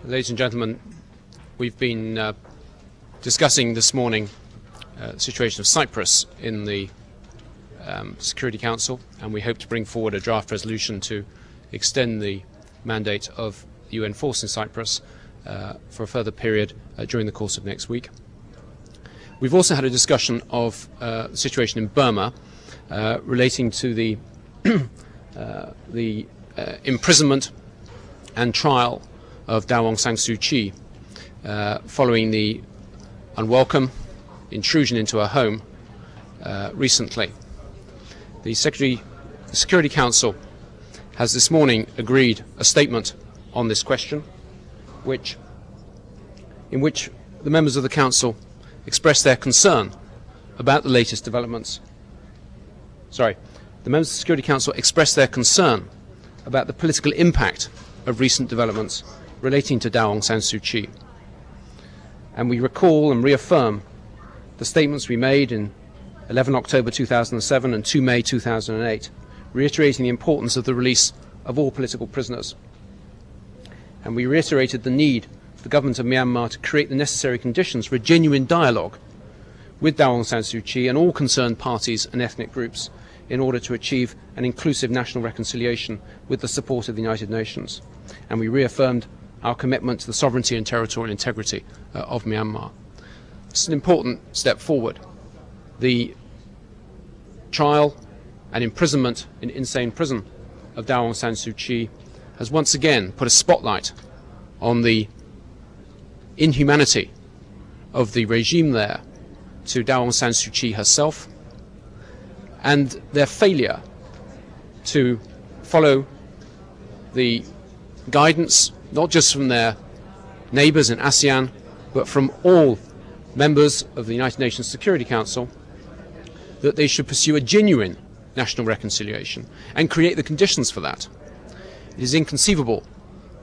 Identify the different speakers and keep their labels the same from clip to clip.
Speaker 1: Ladies and gentlemen, we've been discussing this morning the situation of Cyprus in the Security Council, and we hope to bring forward a draft resolution to extend the mandate of the UN force in Cyprus for a further period during the course of next week. We've also had a discussion of the situation in Burma relating to the imprisonment and trial of Daw Aung San Suu Kyi following the unwelcome intrusion into her home recently. The Security Council has this morning agreed a statement on this question, in which the members of the Council express their concern about the latest developments. The members of the Security Council express their concern about the political impact of recent developments relating to Daw Aung San Suu Kyi. And we recall and reaffirm the statements we made in 11 October 2007 and 2 May 2008, reiterating the importance of the release of all political prisoners. And we reiterated the need for the government of Myanmar to create the necessary conditions for a genuine dialogue with Daw Aung San Suu Kyi and all concerned parties and ethnic groups in order to achieve an inclusive national reconciliation with the support of the United Nations. And we reaffirmed our commitment to the sovereignty and territorial integrity of Myanmar. This is an important step forward. The trial and imprisonment in insane prison of Daw Aung San Suu Kyi has once again put a spotlight on the inhumanity of the regime there to Daw Aung San Suu Kyi herself, and their failure to follow the guidance not just from their neighbours in ASEAN, but from all members of the United Nations Security Council, that they should pursue a genuine national reconciliation and create the conditions for that. It is inconceivable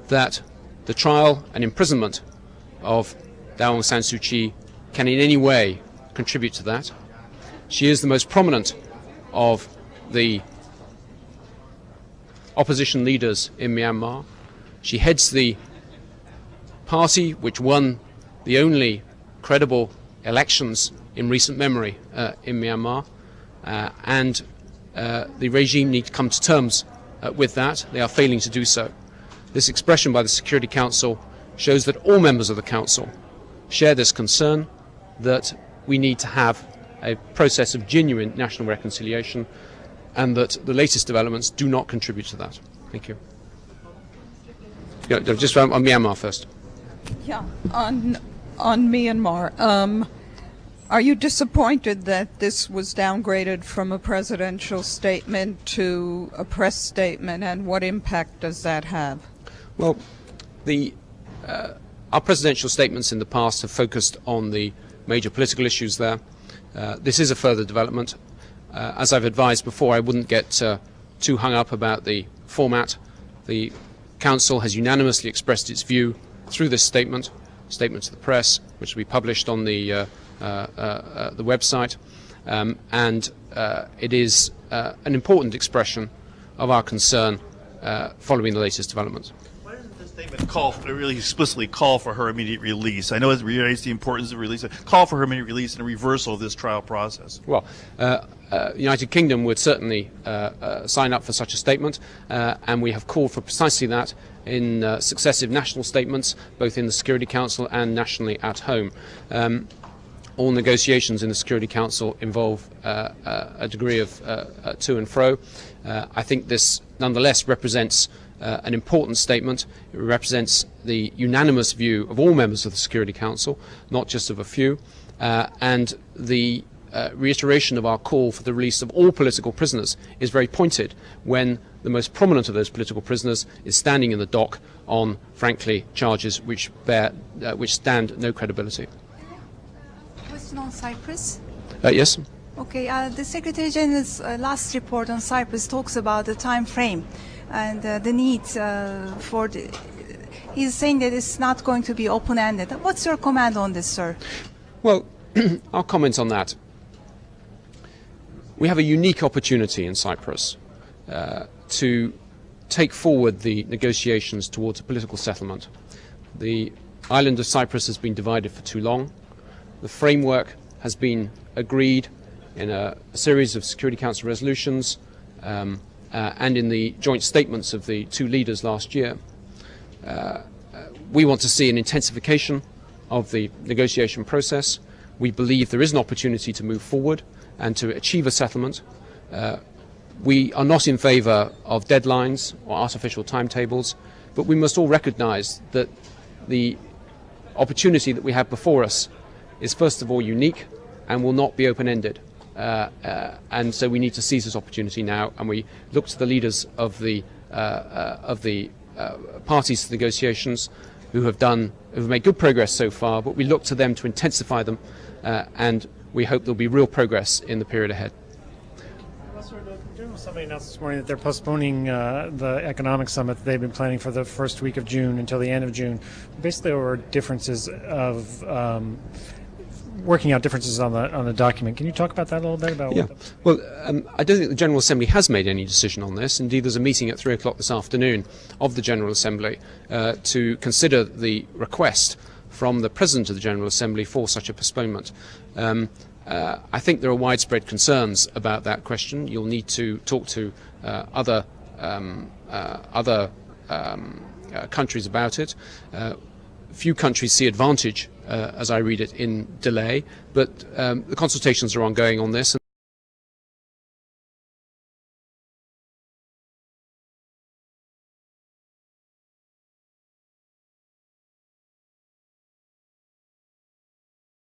Speaker 1: that the trial and imprisonment of Daw Aung San Suu Kyi can in any way contribute to that. She is the most prominent of the opposition leaders in Myanmar. She heads the party which won the only credible elections in recent memory in Myanmar, and the regime need to come to terms with that. They are failing to do so. This expression by the Security Council shows that all members of the Council share this concern that we need to have a process of genuine national reconciliation, and that the latest developments do not contribute to that. Thank you. Yeah, just on Myanmar first.
Speaker 2: Yeah, on Myanmar, are you disappointed that this was downgraded from a presidential statement to a press statement, and what impact does that have?
Speaker 1: Well, our presidential statements in the past have focused on the major political issues there. This is a further development. As I've advised before, I wouldn't get too hung up about the format. The Council has unanimously expressed its view through this statement to the press, which will be published on the website, and it is an important expression of our concern following the latest developments.
Speaker 3: Why doesn't the statement really explicitly call for her immediate release? I know it reiterates the importance of release. Call for her immediate release and a reversal of this trial process.
Speaker 1: Well, the United Kingdom would certainly sign up for such a statement, and we have called for precisely that in successive national statements, both in the Security Council and nationally at home. All negotiations in the Security Council involve a degree of to and fro. I think this nonetheless represents an important statement. It represents the unanimous view of all members of the Security Council, not just of a few, and the reiteration of our call for the release of all political prisoners is very pointed when the most prominent of those political prisoners is standing in the dock on, frankly, charges which stand no credibility.
Speaker 4: Question on Cyprus?
Speaker 1: Yes.
Speaker 4: Okay, the Secretary General's last report on Cyprus talks about the time frame and the need for the... He's saying that it's not going to be open-ended. What's your comment on this, sir?
Speaker 1: Well, I'll comment on that. We have a unique opportunity in Cyprus to take forward the negotiations towards a political settlement. The island of Cyprus has been divided for too long. The framework has been agreed in a series of Security Council resolutions and in the joint statements of the two leaders last year. We want to see an intensification of the negotiation process. We believe there is an opportunity to move forward and to achieve a settlement. We are not in favour of deadlines or artificial timetables, but we must all recognise that the opportunity that we have before us is first of all unique and will not be open-ended. And so we need to seize this opportunity now, and we look to the leaders of the parties to the negotiations who have made good progress so far, but we look to them to intensify them, and we hope there will be real progress in the period ahead.
Speaker 5: The General Assembly announced this morning that they're postponing the economic summit that they've been planning for the first week of June until the end of June, basically over differences of working out differences on the document. Can you talk about that a little bit?
Speaker 1: Well, I don't think the General Assembly has made any decision on this. Indeed, there's a meeting at 3 o'clock this afternoon of the General Assembly to consider the request from the President of the General Assembly for such a postponement. I think there are widespread concerns about that question. You'll need to talk to other countries about it. Few countries see advantage, as I read it, in delay, but the consultations are ongoing on this.